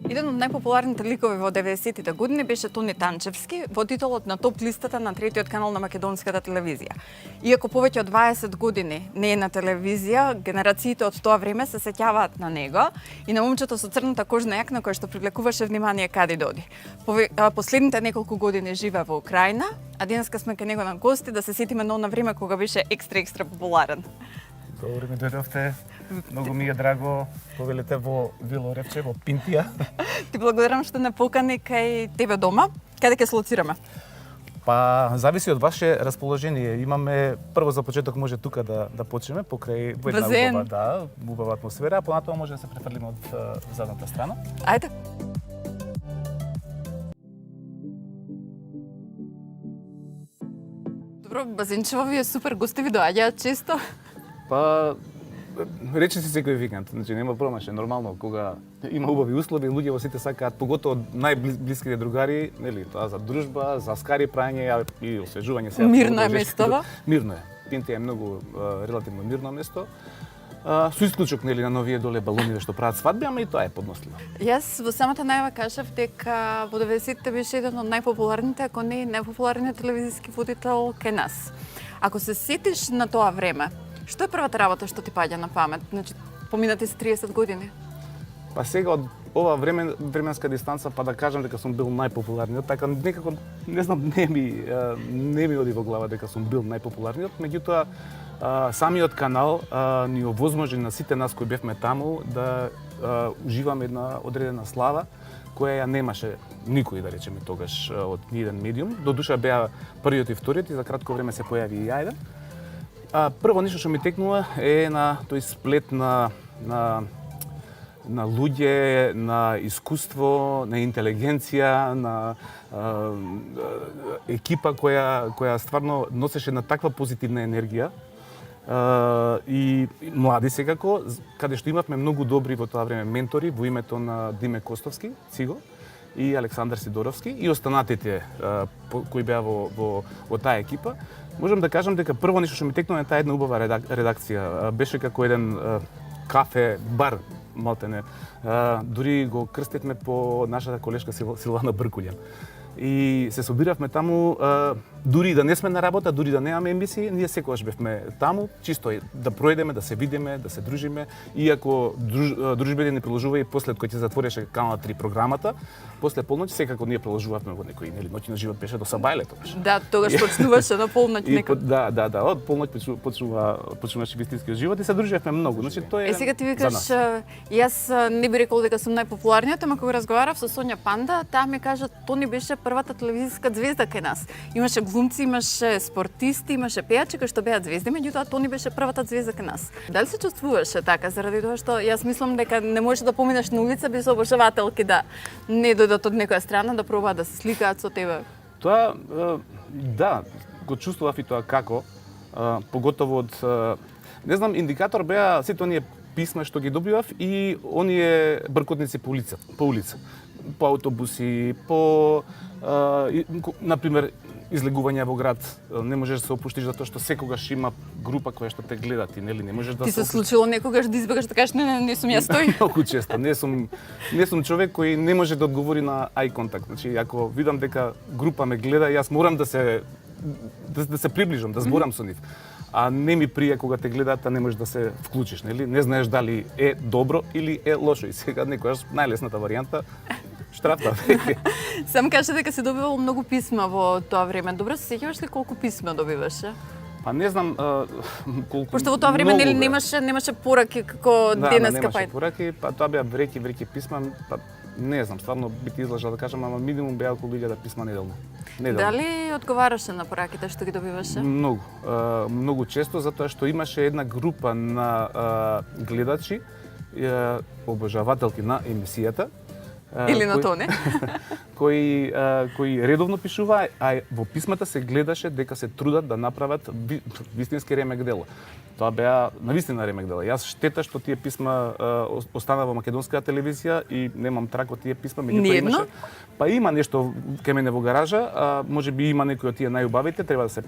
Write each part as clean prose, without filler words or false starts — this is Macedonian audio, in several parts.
Еден од најпопуларните ликови во 90-тите години беше Тони Танчевски, водителот на топ листата на третиот канал на македонската телевизија. Иако повеќе од 20 години не е на телевизија, генерациите од тоа време се сеќаваат на него и на момчето со црната кожна јакна која што привлекуваше внимание каде доди. Последните неколку години живее во Украина, а денеска сме кај него на гости да се сетиме на она време кога беше екстра популарен. Добро ми дојдовте. Многу ми е драго повелете во Вило Ревче, во Пинтија. Ти благодарам што не покани кај тебе дома. Каде ќе се лоцираме? Па, зависи од ваше расположение. Имаме прво за почеток може тука да почнеме покрај во една убава атмосфера, а понатоа може да се префрлиме од задната страна. Ајде. Добро, Базинчево ви е супер, гости ви доаѓаат често? Па, рече си секој викенд, значи нема промаш, е нормално кога има убави услови, луѓе во сите сакаат, поготово најблиските другари, нели, тоа за дружба, за скари прање и освежување се. Мирно е местото? Мирно е. Пинтија е многу релативно мирно место. Со исклучок нели на новие доле балониве што прават свадби, ама и тоа е подносливо. Јас во самата најава кажав дека во 90-тите беше еден од најпопуларните, ако не и најпопуларниот телевизиски водител кај нас. Ако се сетиш на тоа време, што е првата работа што ти паѓа на памет? Значи, поминати се 30 години. Па сега од ова временска дистанца, па да кажам дека сум бил најпопуларниот, така некако не знам, не ми оди во глава дека сум бил најпопуларниот, меѓутоа самиот канал ни овозможи на сите нас кои бевме таму да уживаме една одредена слава која ја немаше никој, да речеме тогаш, од ниеден медиум. Додуша беа првиот и вториот и за кратко време се појави и ја еден. Прво нешто што ми текнува е на тој сплет на луѓе, на искуство, на интелигенција, на екипа која стварно носеше на таква позитивна енергија. И млади секако, каде што имавме многу добри во тоа време ментори во името на Диме Костовски, Циго, и Александар Сидоровски и останатите кои беа во таа екипа. Можам да кажам дека прво нешто што ми текнува е таа една убава редакција. Беше како еден кафе, бар, малтене. Дури го крстевме по нашата колешка Силвана Бркулјан. И се собиравме таму, дури да не сме на работа, дури да немаме емисии, ние секогаш бевме таму, чисто да пројдеме, да се видиме, да се дружиме. Иако дружбите не продолжува и после кој ќе затвореше Канал 3 програмата, после полноќ секако ние продолжувавме во некој ноќ на живот беше до Сабајле тогаш. Да, тогаш почнуваше на полноќ некој. Да, од полноќ почнуваше вистинскиот живот и се дружевме многу. Значи тоа е. Сега ти викаш, јас не би рекол дека сум најпопуларниот, ама кога разговарав со Сонја Панда, таа ми кажа Тони беше првата телевизиска звезда кај нас. Имаше глумци, имаше спортисти, имаше пејачи кои што беа звезди, меѓутоа Тони беше првата звезда кај нас. Дали се чувствуваше така заради тоа што јас мислам дека не можеш да поминеш на улица без обожавателки да не дојдат од некоја страна да пробаат да се сликаат со тебе? Тоа, да, го чувствував и тоа како, поготово од, не знам, индикатор беа сите оние писма што ги добивав и оние бркотници по улица, по автобуси, по, например, излегување во град, не можеш да се опуштиш затоа што секогаш има група која што те гледат и нели не можеш да Ти се случило некогаш да избегаш да кажеш не сум јас тој? Многу често, не сум човек кој не може да одговори на ај контакт. Значи ако видам дека група ме гледа, јас морам да се приближам, да зборам со нив. А не ми прија кога те гледаат, а не можеш да се вклучиш, нели? Не знаеш дали е добро или е лошо. И сега некогаш најлесната варијанта штрафта. Сам кажа дека си добивал многу писма во тоа време. Добро, се сеќаваш ли колку писма добиваше? Па не знам колку. Пошто во тоа време нели немаше пораки како денеска немаше пораки, па тоа беа вреки писма, па не знам, стварно би ти излажал да кажам, ама минимум беа околу 1000 писма неделно. Дали одговараше на пораките што ги добиваше? Многу често, затоа што имаше една група на гледачи, обожавателки на емисијата, или на Тони, кои редовно пишуваа, а во писмата се гледаше дека се трудат да направат вистински ремек дело. Тоа беа навистина ремек дела. Јас штета што тие писма остана во македонската телевизија и немам трак од тие писма, меѓутоа имаше. Па има нешто кај мене во гаража, можеби има некои од тие најубавите, треба да се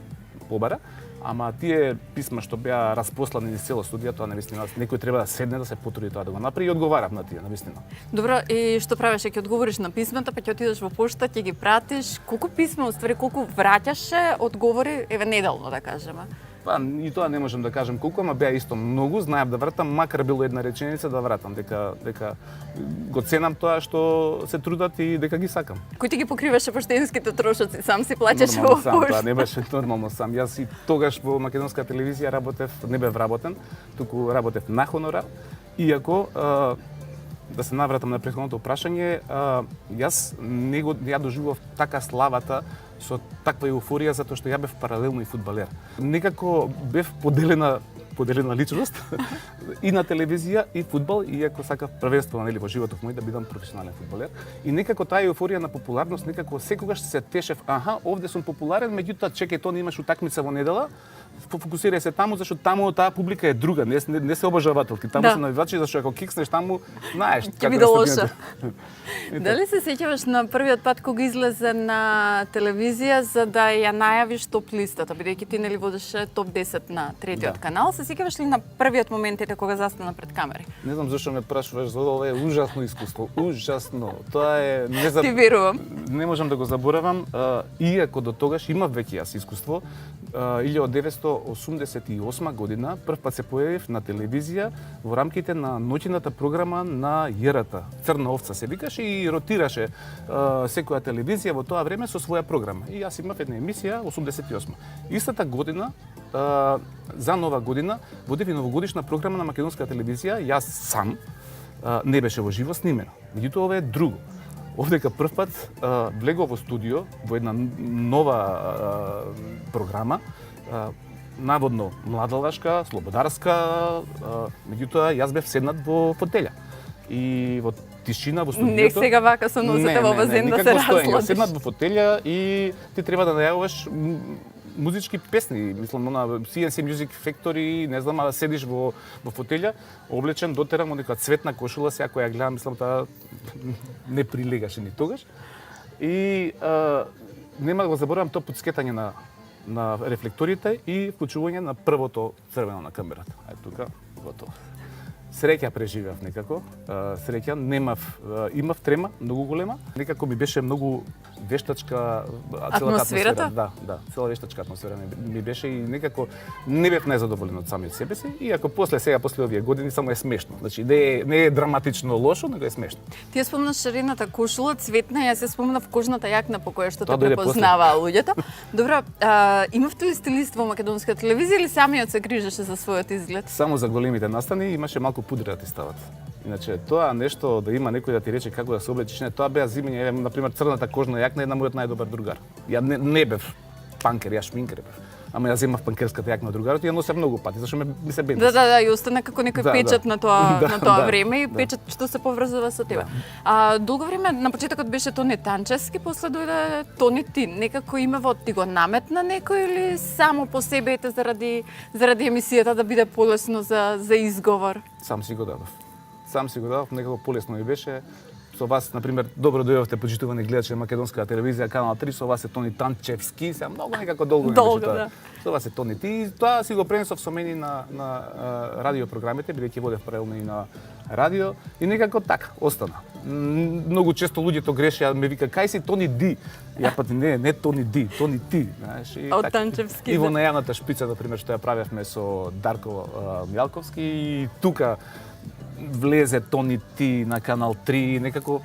побара. Ама тие писма што беа распослани низ цело студија, тоа навистина некој треба да седне да се потруди тоа да го направи и одговарав на тие, навистина. Добро, и што правиш? Ќе одговориш на писмата, па ќе отидеш во пошта, ќе ги пратиш. Колку писма, уствари, колку враќаше одговори, еве неделно да кажеме? Па и тоа не можам да кажам колку, ама беа исто многу, знаев да вратам, макар било една реченица да вратам, дека го ценам тоа што се трудат и дека ги сакам. Кој ти ги покриваше поштенските трошоци? Сам си плаќаш Нормално во сам, тоа пошта? не беше нормално сам. Јас и тогаш во македонска телевизија работев, не бев вработен, туку работев на хонорар, иако да се навратам на претходното прашање, јас ја доживував така славата со таква еуфорија затоа што ја бев паралелно и фудбалер. Некако бев поделена личност и на телевизија и фудбал, иако сакав првенствено нели во животот мој да бидам професионален фудбалер. И некако таа еуфорија на популарност, некако секогаш се тешев, овде сум популарен, меѓутоа чекај, тоа имаш утакмица во недела, фокусирај се таму зашто таму таа публика е друга, не се обожавателки, таму Да. се навивачи зашто ако кикснеш таму, знаеш Ќе биде лошо. Дали се сеќаваш на првиот пат кога излезе на телевизија за да ја најавиш топ листата, бидејќи ти нели водеше топ 10 на третиот канал, се сеќаваш ли на првиот моментите кога застана пред камери? Не знам зашто ме прашуваш за ова, е ужасно искуство, ужасно. Тоа е Ти верувам. Не можам да го заборавам, иако до тогаш имав веќе јас искуство. 1988 година првпат се појавив на телевизија во рамките на ноќната програма на ЈРТ. Црна овца се викаше и ротираше секоја телевизија во тоа време со своја програма. И јас имав една емисија 88. Истата година за Нова година водев и новогодишна програма на македонска телевизија, јас сам, не беше во живо снимено. Меѓутоа ова е друго. Овдека првпат влегов во студио во една нова програма, наводно младалашка, слободарска, меѓутоа јас бев седнат во фотелја. И во тишина во студиото. Не сега вака со носите во базен да се разладиш. Седнат во фотелја и ти треба да најавуваш музички песни, мислам на CNC Music Factory, не знам, а седиш во фотелја, облечен дотеран во нека цветна кошула, сега која ја гледам, мислам таа не прилегаше ни тогаш. И нема да го заборавам тоа потскетање на рефлекторите и вклучување на првото црвено на камерата. Тука готово. Среќа преживеав некако. Среќа имав трема многу голема. Некако ми беше многу вештачка целата атмосфера. Да, цела вештачка атмосфера ми беше и некако не бев најзадоволен од самиот себе си, иако после овие години само е смешно. Значи не е драматично лошо, него е смешно. Ти ја спомнаш шарената кошула, цветна, јас ја спомнав кожната јакна по која што те Тоа дојде препознаваа луѓето. Добро, имавте ли стилист во македонска телевизија или самиот се грижеше за својот изглед? Само за големите настани имаше малку пудри да ти стават. Иначе тоа нешто да има некој да ти рече како да се облечеш, не, тоа беа зимење, на пример црната кожна јакна една мојот најдобар другар. Ја не бев панкер, ја шминкер бев. Ама ја земав панкерската јакна од другарот и ја носев многу пати, зашто ми се бендеше. Да, и остана како некој печат на тоа време и печат што се поврзува со тебе. Долго време на почетокот беше Тони Танчевски, после дојде Тони ти. Некако името ти го наметна некој или само по себе ете заради емисијата да биде полесно за изговор? Сам си го дадов, некако полесно ми беше. Со вас, например, добро дојдовте почитувани гледачи на македонска телевизија, канал 3, со вас е Тони Танчевски, сега многу некако долго беше тоа. Да. Со вас е Тони ти, и тоа си го пренесов со мене на радиопрограмите, бидејќи водев паралелно и на радио, и некако така остана. Многу често луѓето грешеа, ме вика кај си Тони Ди. Ја пати не Тони Ди, Тони ти, знаеш. Од Танчевски. И во најавната шпица, например, што ја правевме со Дарко Мјалковски, и тука влезе Тони ти на канал 3, некако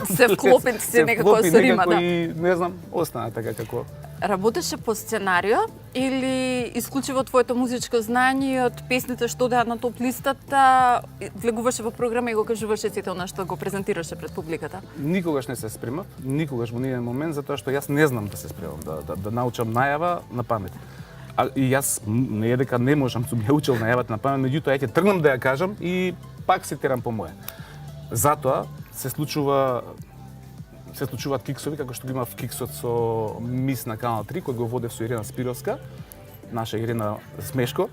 се вклопи се некако со рима, да. И не знам, остана така како. Работеше по сценарио или исклучиво твоето музичко знаење од песните што одеа на топ листата, влегуваше во програма и го кажуваше сите она што го презентираше пред публиката? Никогаш не се спремав, никогаш во ниеден момент, затоа што јас не знам да се спремам, да научам најава на памет. И јас не е дека не можам, сум ја учел најавата на памет, меѓутоа ја ќе тргнам да ја кажам и пак се терам по моје. Затоа се случуваат киксови, како што го имав киксот со Мис на канал 3, кој го водев со Ирена Спировска, наша Ирена Смешко.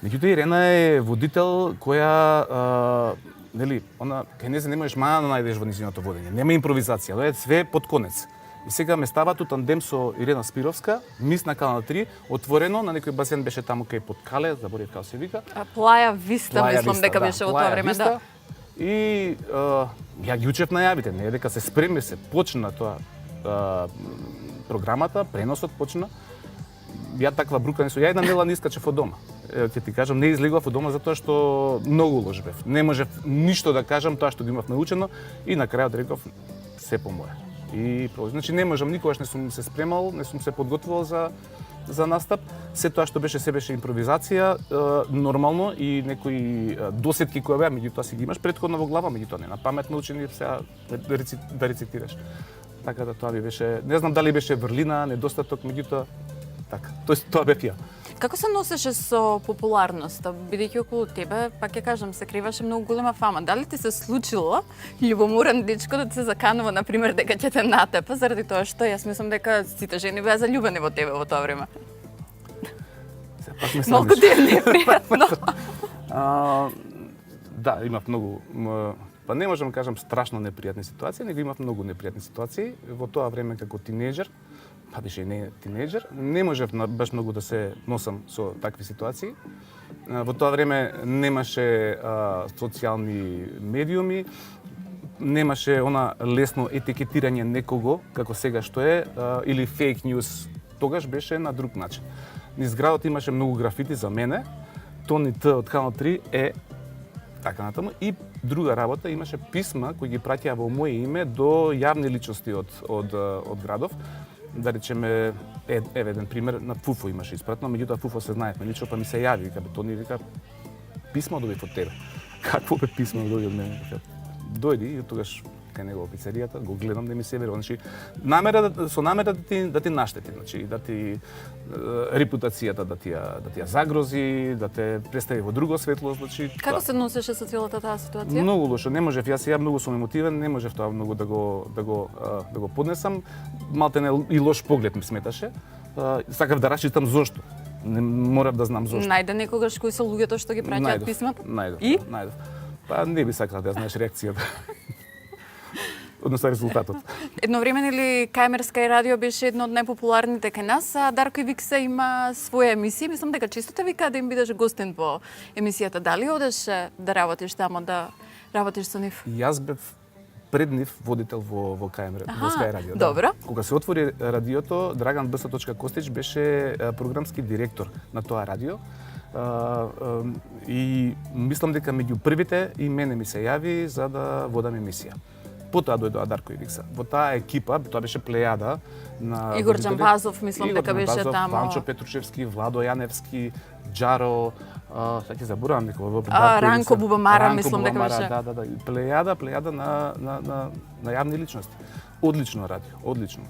Меѓутоа Ирена е водител која нели, она кај незе не можеш мана да најдеш во низиното водење. Нема импровизација, тоа е све под конец. И сега ме ставаат у тандем со Ирена Спировска, мис на Канал 3, отворено на некој басен беше таму кај Подкале, заборев како се вика. Плаја Виста, Плаја мислам Виста, дека беше во тоа време, Виста. да. И ја ги учев најавите, не е дека се спремни, се почна тоа програмата, преносот почна. Ја таква брука не сум. Ја една нела не искачев од дома. Ќе ти кажам, не излегував од дома затоа што многу ложбев. Не можев ништо да кажам тоа што го имав научено и на крајот реков се по мое. И значи не можам, никогаш не сум се спремал, не сум се подготвувал за настап. Се тоа што беше импровизација, нормално и некои досетки кои беа, меѓутоа си ги имаш претходно во глава, меѓутоа не на памет научени сега да рецитираш. Така да тоа би беше, не знам дали беше врлина, недостаток, меѓутоа така. Тоа бев ја. Како се носеше со популарноста, бидејќи околу тебе, пак ќе кажам, се криваше многу голема фама. Дали ти се случило љубоморен дечко да ти се заканува, например, дека ќе те натепа, заради тоа што јас мислам дека сите жени беа заљубени во тебе во тоа време? Малку ти е непријатно. Да, имав многу, па не можам да кажам страшно непријатни ситуации, него имав многу непријатни ситуации. Во тоа време како тинејџер, па беше и не тинејџер, не можев баш многу да се носам со такви ситуации. Во тоа време немаше социјални медиуми, немаше она лесно етикетирање некого, како сега што е, или фейк ньюс. Тогаш беше на друг начин. Низ градот имаше многу графити за мене, Тони Т од Канал 3 е така натаму, и друга работа, имаше писма кои ги праќаа во моје име до јавни личности од градов. Да речеме, еве еден пример, на Фуфо имаше испратно, меѓутоа Фуфо се знаевме лично, па ми се јави, вика, Тони, вика, писмо добив од тебе. Какво бе писмо дојде од мене? Дојди и тогаш кај него во пицеријата, го гледам да ми се верува. Значи, со намера да ти наштети, значи, да ти репутацијата да ти ја загрози, да те представи во друго светло, значи. Како се носеше со целата таа ситуација? Многу лошо, не можев, јас многу сум емотивен, не можев тоа многу да го поднесам. Малтене и лош поглед ми сметаше. Сакав да расчитам зошто. Не морав да знам зошто. Најде некогаш кои се луѓето што ги праќаат писмата? Најдов. Па не би сакал да знаеш реакцијата. Односно резултатот. Едно време нели Камерска и радио беше едно од најпопуларните кај нас, а Дарко и Викса има своја емисија. Мислам дека често те вика да им бидеш гостин во емисијата. Дали одеш да работиш тамо, да работиш со нив? Јас бев пред нив водител во КМР, во Скај радио. Добро. Да. Кога се отвори радиото, Драган Б. Костич беше програмски директор на тоа радио. И мислам дека меѓу првите и мене ми се јави за да водам емисија. Потоа дојдоа Дарко и Викса. Во таа екипа, тоа беше плејада на Игор Џамбазов, мислам дека беше таму. Панчо Петрушевски, Владо Јаневски, Џаро, сега ќе заборавам некој. Ранко Бубамара, мислам дека беше. Да. Плејада на јавни личности. Одлично радио, одлично.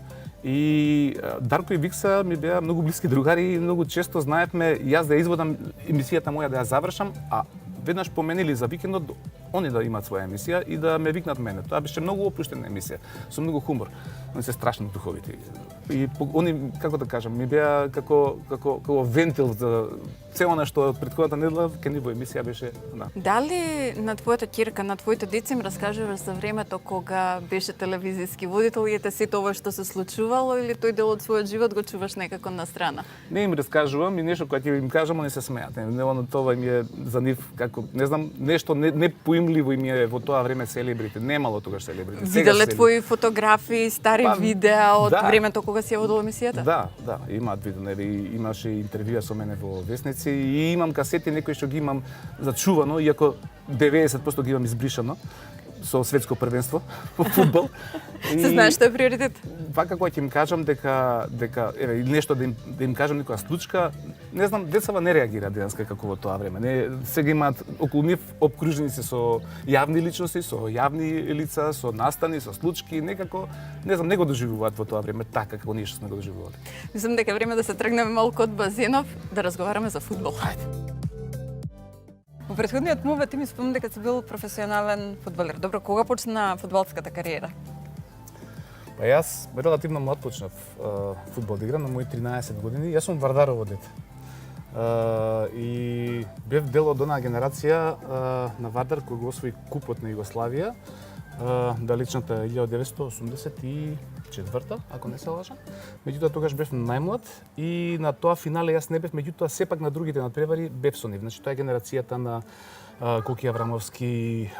И Дарко и Викса ми беа многу блиски другари и многу често знаевме јас да изводам емисијата моја да ја завршам, а веднаш поменили за викендот они да имаат своја емисија и да ме викнат мене. Тоа беше многу опуштена емисија, со многу хумор. Они се страшно духовити. И они, како да кажам, ми беа како вентил за цело нешто од претходната недела, кај нив во емисија беше, да. Дали на твојата ќерка, на твоите деца им раскажуваш за времето кога беше телевизиски водител и ете сето ова што се случувало, или тој дел од својот живот го чуваш некако на страна? Не им раскажувам и нешто кога ќе им кажам, они се смеат. Не, тоа им е за нив како, не знам, нешто непоимливо им е во тоа време селебрити. Немало тогаш селебрити. Виделе твои фотографии, стари видеа од времето кога си ја водел емисијата? Да, имаат видено, имаше интервјуа со мене во весници и имам касети некои што ги имам зачувано, иако 90% ги имам избришано со светско првенство во фудбал. Се знаеш што е приоритет? Вака кога ќе им кажам дека еве нешто да им кажам некоја случка, не знам, децава не реагираат денеска како во тоа време. Не, сега имаат околу нив обкружени се со јавни личности, со јавни лица, со настани, со случки, некако, не знам, не го доживуваат во тоа време така како ние што сме го доживувале. Мислам дека е време да се тргнеме малку од базенов, да разговараме за фудбал. Хајде. Во претходниот мовет ти ми спомна дека си бил професионален фудбалер. Добро, кога почна фудбалската кариера? Па јас релативно млад почнав фудбал да играм на мои 13 години. Јас сум Вардарово дете. И бев дел од онаа генерација на Вардар кој го освои купот на Југославија далечната 1984, ако не се лажам. Меѓутоа тогаш бев најмлад и на тоа финале јас не бев, меѓутоа сепак на другите надпревари бев со нив. Значи тоа е генерацијата на Коки Аврамовски,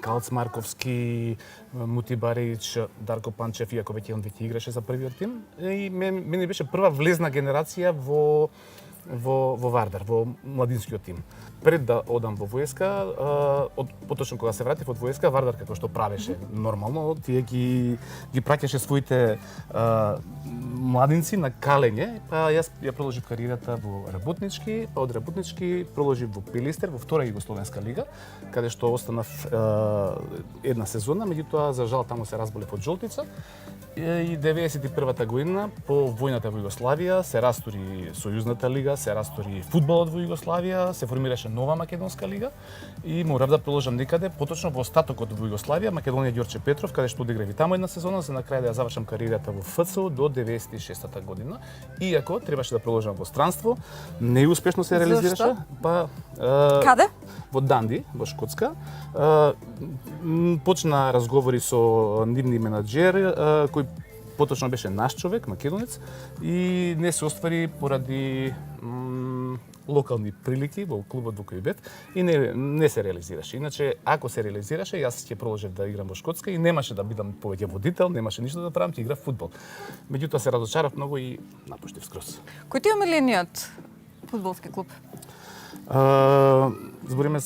Калц Марковски, Мути Барич, Дарко Панчев, иако веќе он веќе играше за првиот тим. И мене беше прва влезна генерација во Вардар, во младинскиот тим. Пред да одам во војска, поточно кога се вратив од војска, Вардар како што правеше нормално, тие ги праќаше своите младинци на калење, па јас ја продолжив кариерата во Работнички, па од Работнички продолжив во Пилистер, во втора југословенска лига, каде што останав една сезона, меѓутоа за жал таму се разболев од жолтица. И 91-та година по војната во Југославија се растури Сојузната лига, се растури фудбалот во Југославија, се формираше нова македонска лига и морав да продолжам некаде, поточно во остатокот во Југославија, Македонија Ѓорче Петров, каде што одиграв и таму една сезона, за на крај да ја завршам кариерата во ФЦУ до 96-та година. Иако требаше да продолжам во странство, неуспешно се реализираше. Зошто? Па Каде? Во Данди, во Шкотска. Почна разговори со нивни менаџер, кој поточно беше наш човек, македонец, и не се оствари поради локални прилики во клубот во кој бев и не се реализираше. Иначе, ако се реализираше, јас ќе продолжев да играм во Шкотска и немаше да бидам повеќе водител, немаше ништо да правам, ќе играв фудбал. Меѓутоа се разочарав многу и напуштив скроз. Кој ти е омилениот фудбалски клуб? Збориме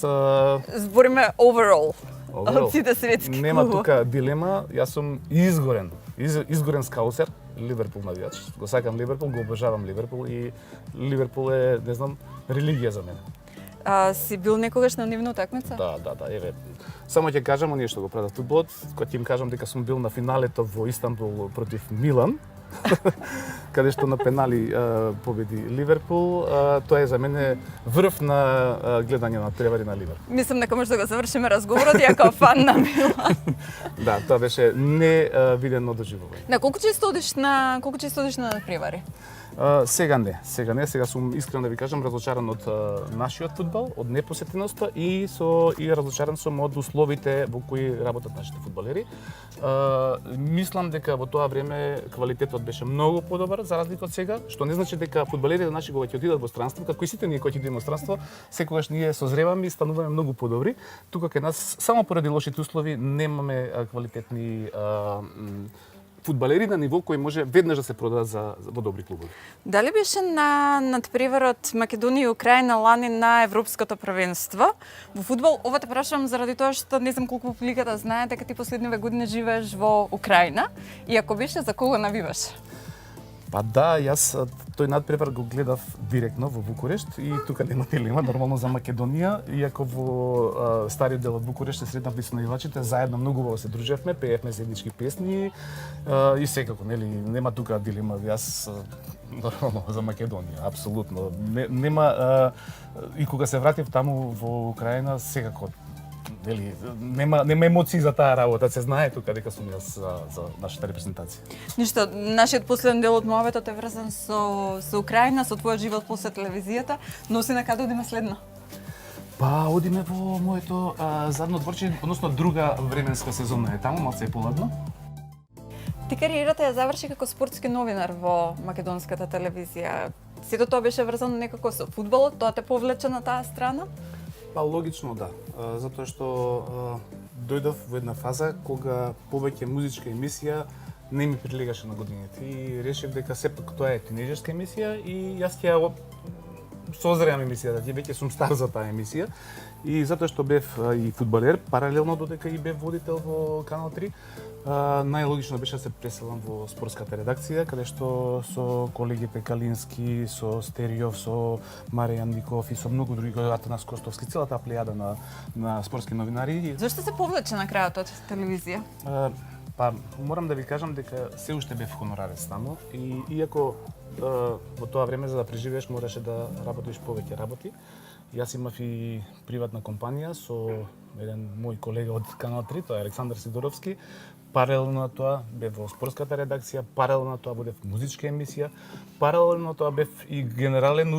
overall. Overall. Од сите светски Нема клубови. тука дилема, јас сум изгорен скаусер, Ливерпул навијач. Го сакам Ливерпул, го обожавам Ливерпул и Ливерпул е, не знам, религија за мене. Си бил некогаш на нивна утакмица? Да, еве. Само ќе кажам оние што го прават фудбалот, кога ќе им кажам дека сум бил на финалето во Истанбул против Милан, каде што на пенали победи Ливерпул, тоа е за мене врв на гледање на тревари на Ливерпул. Мислам дека може да го завршиме разговорот, ја како фан на Милан. Да, тоа беше невидено доживување. На колку често одиш на надпревари? Сега не, сега сум искрено да ви кажам разочаран од нашиот фудбал, од непосетеноста и разочаран сум од условите во кои работат нашите фудбалери. Мислам дека во тоа време квалитетот беше многу подобар за разлика од сега, што не значи дека фудбалерите наши кога ќе отидат во странство, како и сите ние кои ќе идеме во странство, секогаш ние созреваме и стануваме многу подобри. Тука кај нас само поради лошите услови немаме квалитетни фудбалери на ниво кој може веднаш да се продадат во добри клубови. Дали беше на надпреварот Македонија и Украина лани на Европското првенство во фудбал? Ова те прашувам заради тоа што не знам колку публиката знае дека ти последниве години живееш во Украина и ако беше за кого навиваш? Па да, јас тој надпревар го гледав директно во Букурешт и тука нема дилема, нормално за Македонија, иако во стариот дел од Букурешт се сретнавме со навивачите, заедно многу убаво се дружевме, пеевме заеднички песни и секако, нели, нема тука дилема, јас нормално за Македонија, апсолутно. Нема и кога се вратив таму во Украина, секако нели, нема емоции за таа работа, се знае тука дека сум јас за нашата репрезентација. Ништо, нашиот последен дел од муабетот е врзан со Украина, со твојот живот после телевизијата, но се на каде одиме следно? Па одиме во моето задно дворче, односно друга временска сезона е таму, малце е поладно. Ти кариерата ја заврши како спортски новинар во македонската телевизија. Сето тоа беше врзано некако со фудбалот, тоа те повлече на таа страна? Па логично да, затоа што дојдов во една фаза кога повеќе музичка емисија не ми прилегаше на годините и решив дека сепак тоа е тинеџерска емисија и јас ќе ја созреам емисијата, ќе веќе сум стар за таа емисија и затоа што бев и фудбалер, паралелно додека и бев водител во Канал 3, најлогично беше да се преселам во спортската редакција, каде што со колегите Калински, со Стериов, со Маријан Ников и со многу други, Атанас Костовски, целата плејада на спортски новинари. Зошто се повлече на крајот од телевизија? Па, морам да ви кажам дека се уште бев хонорарец таму и иако во тоа време за да преживееш мораше да работиш повеќе работи, Јас имав и приватна компанија со еден мој колега од Канал 3, тоа е Александар Сидоровски. Паралелно на тоа бев во спортската редакција, паралелно на тоа водев музичка емисија, паралелно на тоа бев и генерален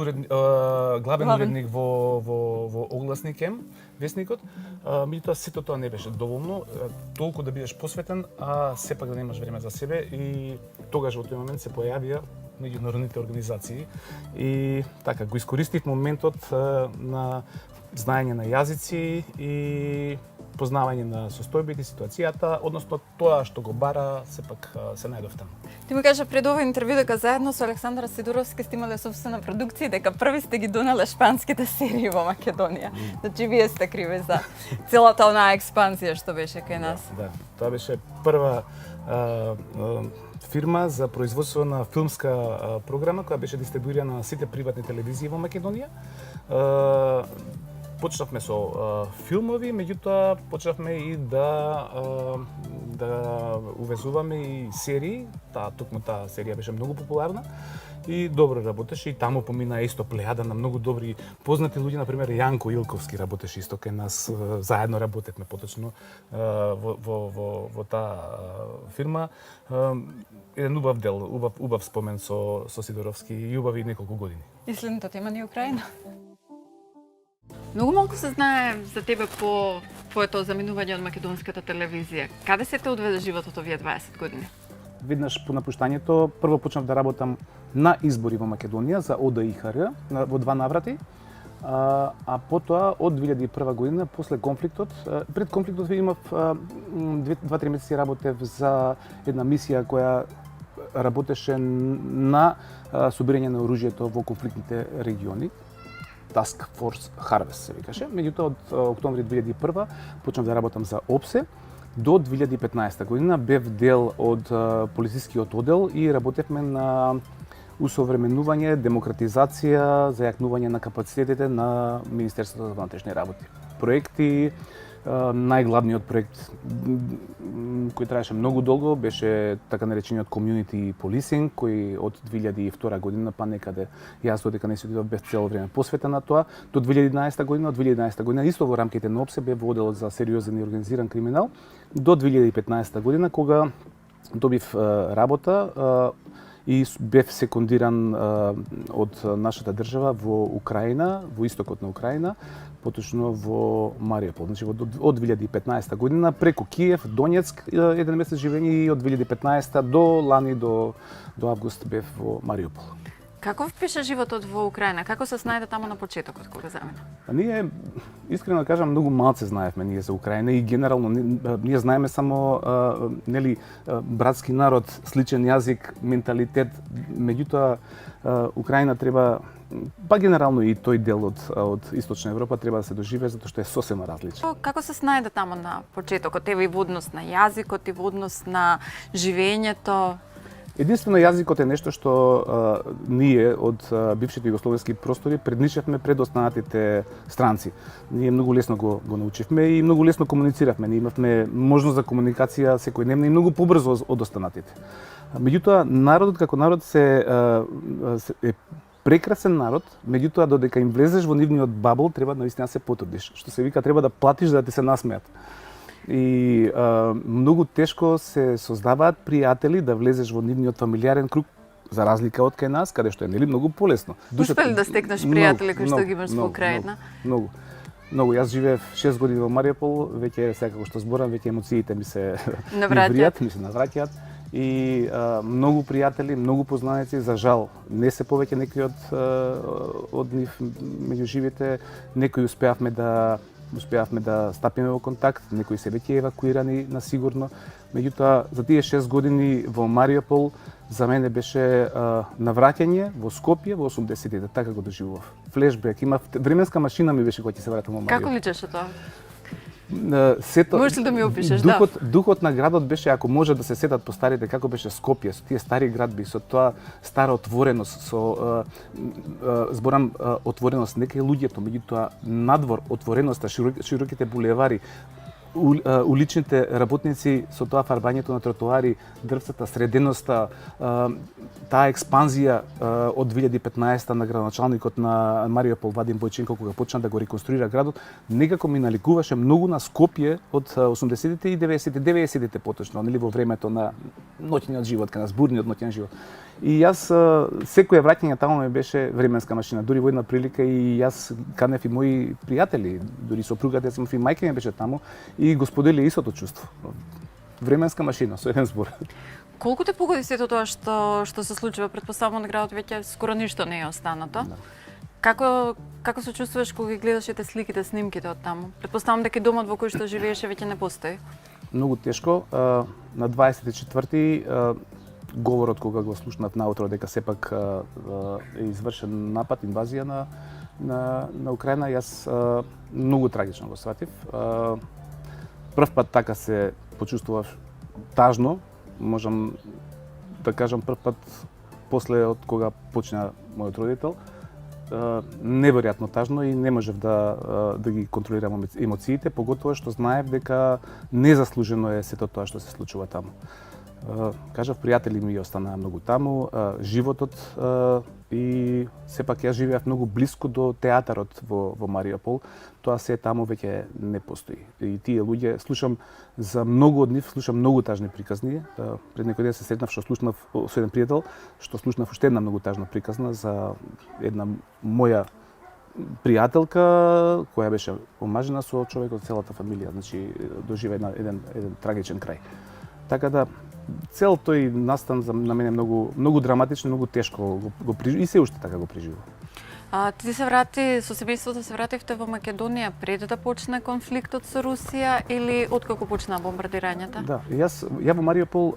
главен уредник во Огласник М, весникот. Меѓутоа сето тоа не беше доволно, толку да бидеш посветен, а сепак да немаш време за себе и тогаш во тој момент се појавија меѓународните организации и така го искористив моментот на знаење на јазици и познавање на состојбите, ситуацијата, односно тоа што го бара, сепак се најдов таму. Ти ми кажа пред ова интервју дека заедно со Александар Сидоровски сте имале собствена продукција и дека први сте ги донале шпанските серии во Македонија. Значи вие сте криви за целата онаа експанзија што беше кај нас. Да, тоа беше прва фирма за производство на филмска програма која беше дистрибуирана на сите приватни телевизии во Македонија. Почнавме со филмови, меѓутоа почнавме и да увезуваме и серии. Токму таа серија беше многу популарна и добро работеше и таму помина исто плејада на многу добри познати луѓе, на пример Јанко Илковски работеше исто кај нас, заедно работевме поточно во таа фирма. Еден убав дел, убав спомен со Сидоровски и убави неколку години. И следното тема ни Украина. Многу малку се знае за тебе по твоето заминување од македонската телевизија. Каде се те одведе животот овие 20 години? Веднаш по напуштањето, прво почнав да работам на избори во Македонија за ОДИХР во 2 наврати, а потоа од 2001 година, после конфликтот, пред конфликтот имав 2-3 месеци работев за една мисија која работеше на собирање на оружјето во конфликтните региони. Task Force Harvest се викаше. Меѓутоа од октомври 2001 почнав да работам за ОПСЕ. До 2015 година бев дел од полицискиот оддел и работевме на усовременување, демократизација, зајакнување на капацитетите на Министерството за внатрешни работи. Проекти, најглавниот проект кој траеше многу долго беше така наречениот Community Policing, кој од 2002 година па некаде јас додека не се одидов без цело време посветен на тоа, до 2011 година, од 2011 година исто во рамките на ОПСЕ бев во одделот за сериозен и организиран криминал до 2015 година кога добив работа и бев секундиран од нашата држава во Украина, во истокот на Украина, поточно во Мариупол. Значи од 2015 година преку Киев, Донецк, еден месец живење и од 2015 до лани до август бев во Мариупол. Каков беше животот во Украина? Како се снајде таму на почетокот кога замина? Ние, искрено да кажам, многу малце знаевме ние за Украина и генерално ние знаеме само нели братски народ, сличен јазик, менталитет, меѓутоа Украина треба па генерално и тој дел од Источна Европа треба да се доживее затоа што е сосема различно. Како се снајде таму на почетокот? Ева и во однос на јазикот, и во однос на живењето? Единствено јазикот е нешто што ние од бившите југословенски простори предничевме пред останатите странци. Ние многу лесно го научивме и многу лесно комунициравме. Ние имавме можност за комуникација секојдневна и многу побрзо од останатите. Меѓутоа, народот како народ е прекрасен народ, меѓутоа додека им влезеш во нивниот бабл, треба наистина да се потрудиш. Што се вика, треба да платиш за да ти се насмеат. И многу тешко се создаваат пријатели да влезеш во нивниот фамилиарен круг, за разлика од кај нас, каде што е нели многу полесно. Успели да стекнеш пријатели кои што ги имаш во Украина? Многу. Јас живеев 6 години во Мариупол, веќе секако што зборам, веќе емоциите ми се навраќаат. И многу пријатели, многу познаници, за жал, не се повеќе некои од нив меѓу живите, некои успеавме да стапиме во контакт, некои се веќе евакуирани на сигурно. Меѓутоа, за тие 6 години во Мариупол за мене беше навраќање во Скопје во 80-тите, така го доживував. Флешбек, имав временска машина ми беше кога ќе се вратам во Мариупол. Како личеше тоа? Можеш ли да ми опишеш, духот на градот беше, ако може да се сетат по старите, како беше Скопје, со тие стари градби, со тоа стара отвореност, со зборам отвореност, некај луѓето, меѓутоа надвор отвореноста, широките булевари, уличните работници со тоа фарбањето на тротоари, дрвцата, среденоста, таа експанзија од 2015 на градоначалникот на Мариупол Вадим Бојченко кога почна да го реконструира градот, некако ми наликуваше многу на Скопје од 80-тите и 90-тите поточно, нели во времето на ноќниот живот, кога збурниот ноќен живот. И јас секоја враќање таму ми беше временска машина. Дури во една прилика и јас канев и мои пријатели, дури сопругата јас и мајка ми беше таму и го сподели истото чувство. Временска машина со еден збор. Колку те погоди сето тоа што се случува? Претпоставувам на градот веќе скоро ништо не е останато. Да. Како се чувствуваш кога ги гледаш ете сликите, снимките од таму? Претпоставувам дека домот во кој што живееше веќе не постои. Многу тешко. На 24-ти говорот кога го слушнав наутро дека сепак е извршен напад, инвазија на Украина, јас многу трагично го сватив. Прв пат така се почувствував тажно, можам да кажам прв пат после од кога почна мојот родител. Неверојатно тажно и не можев да ги контролирам емоциите, поготово што знаев дека незаслужено е сето тоа што се случува таму. Кажав, пријатели ми останаа многу таму, животот и сепак јас живеав многу блиску до театарот во Мариупол. Тоа се таму веќе не постои. И тие луѓе, слушам за многу од нив, слушам многу тажни приказни. Пред некој ден се сретнав што слушнав со еден пријател, што слушнав уште една многу тажна приказна за една моја пријателка која беше омажена со човек од целата фамилија, значи доживе еден трагичен крај. Така да цел тој настан за на мене многу драматично, многу тешко го и се уште така го преживувам. Ти се врати со семејството, се вративте во Македонија пред да почне конфликтот со Русија или откако почна бомбардирањата? Да, ја во Мариупол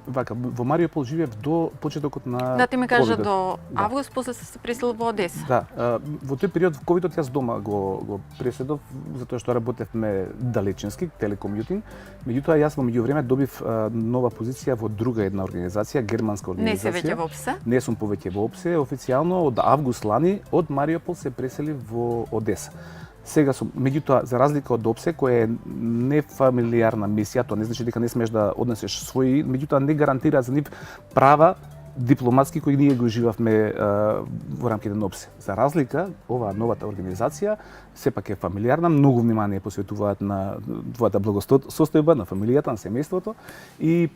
во Мариупол живеев до почетокот на Да, ти ми кажа до август, после се преселил во Одеса. Да, во тој период во ковидот јас дома го преседов затоа што работевме далечински, телекомјутинг. Меѓутоа јас во меѓувреме добив нова позиција во друга една организација, германска организација. Не се веќе во ОПСЕ? Не сум повеќе во ОПСЕ, официјално од август лани од Мариупол се пресели во Одеса. Сега сум, меѓутоа, за разлика од ОПСЕ, која е нефамилиарна мисија, тоа не значи дека не смееш да однесеш своји, меѓутоа не гарантира за нив права дипломатски кои ние го живавме во рамките на ОПСЕ. За разлика, оваа новата организација сепак е фамилиарна, многу внимание посветуваат на твојата благосостојба, на фамилијата, на семејството и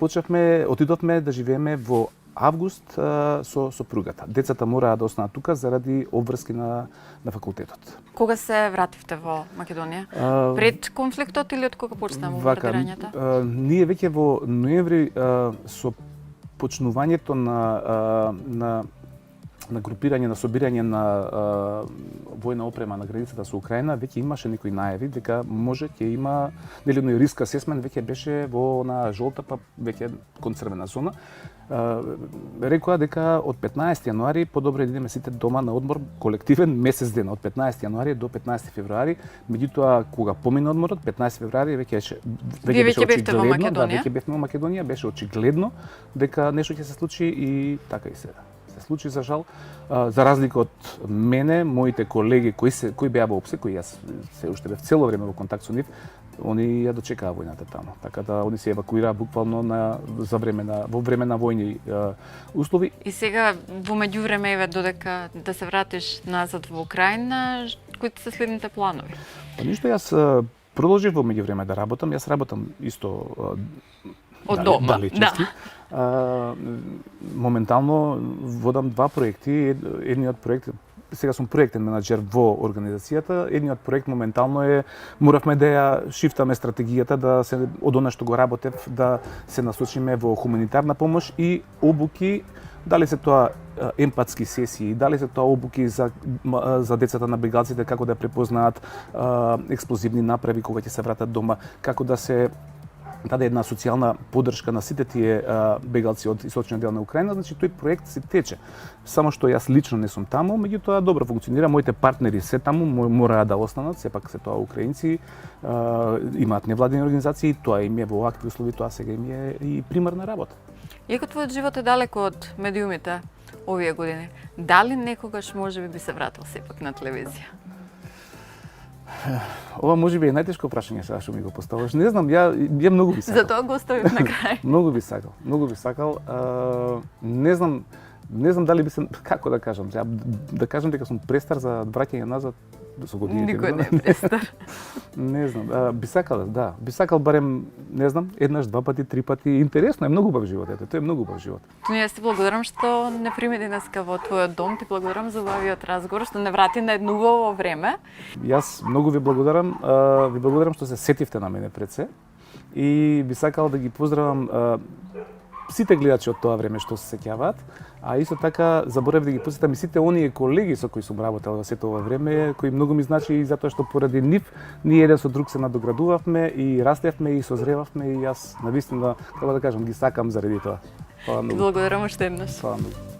отидовме да живееме во август со сопругата. Децата мораа да останат тука заради обврски на факултетот. Кога се вративте во Македонија? Пред конфликтот или од кога почна бомбардирањата? Ние веќе во ноември со почнувањето на групирање, на собирање на војна опрема на границата со Украина, веќе имаше некои најави дека може ќе има нели риск асесмент веќе беше во на жолта па веќе кон црвена зона. Рекоа дека од 15 јануари подобро да идеме сите дома на одмор колективен месец ден од 15 јануари до 15 февруари. Меѓутоа кога помина одморот 15 февруари веќе беше очигледно, да, веќе бевме во Македонија, беше очигледно дека нешто ќе се случи и така и се случи за жал. За разлика од мене, моите колеги кои беа во ОПСЕ, кои јас се уште бев цело време во контакт со нив, они ја дочекаа војната таму. Така да они се евакуираа буквално во време на војни услови. И сега во меѓувреме еве додека да се вратиш назад во Украина, кои се следните планови? Па ништо, јас продолжив во меѓувреме да работам. Јас работам исто од дома. Далечински. Моментално водам два проекти. Едниот проект, сега сум проектен менаџер во организацијата. Едниот проект моментално моравме да ја шифтаме стратегијата, да се од она што го работев да се насочиме во хуманитарна помош и обуки, дали се тоа емпатски сесии, дали се тоа обуки за децата на бегалците како да препознаат експлозивни направи кога ќе се вратат дома, како да се даде една социјална поддршка на сите тие бегалци од источниот дел на Украина, значи тој проект се тече. Само што јас лично не сум таму, меѓутоа добро функционира, моите партнери се таму, мораа да останат, сепак се тоа украинци, имаат невладени организации, тоа им е во вакви услови, тоа сега им е и примерна работа. Иако твојот живот е далеко од медиумите овие години, дали некогаш можеби би се вратил сепак на телевизија? Ова можеби е најтешко прашање сега што ми го поставуваш. Не знам, ја многу би сакал. Затоа го оставив на крај. Многу би сакал, многу би сакал. Не знам дали би се, како да кажам, сега, да кажам дека сум престар за враќање назад со годините. Никој не е престар. Не знам, би сакал, да. Би сакал барем, не знам, еднаш, два пати, три пати. Интересно е, многу убав живот, ете, тој е многу убав живот. Јас ти благодарам што не прими денеска во твојот дом, ти благодарам за убавиот разговор, што не врати на едно убаво време. Јас многу ви благодарам што се сетивте на мене пред се и би сакал да ги поздравам сите гледачи од тоа време што се сеќаваат, а исто така заборев да ги посетам и сите оние колеги со кои сум работел во сето ова време, кои многу ми значи и затоа што поради нив ние еден со друг се надоградувавме и растевме и созревавме и јас навистина, како да кажам, ги сакам заради тоа. Фала многу. Благодарам уште еднаш. Фала многу.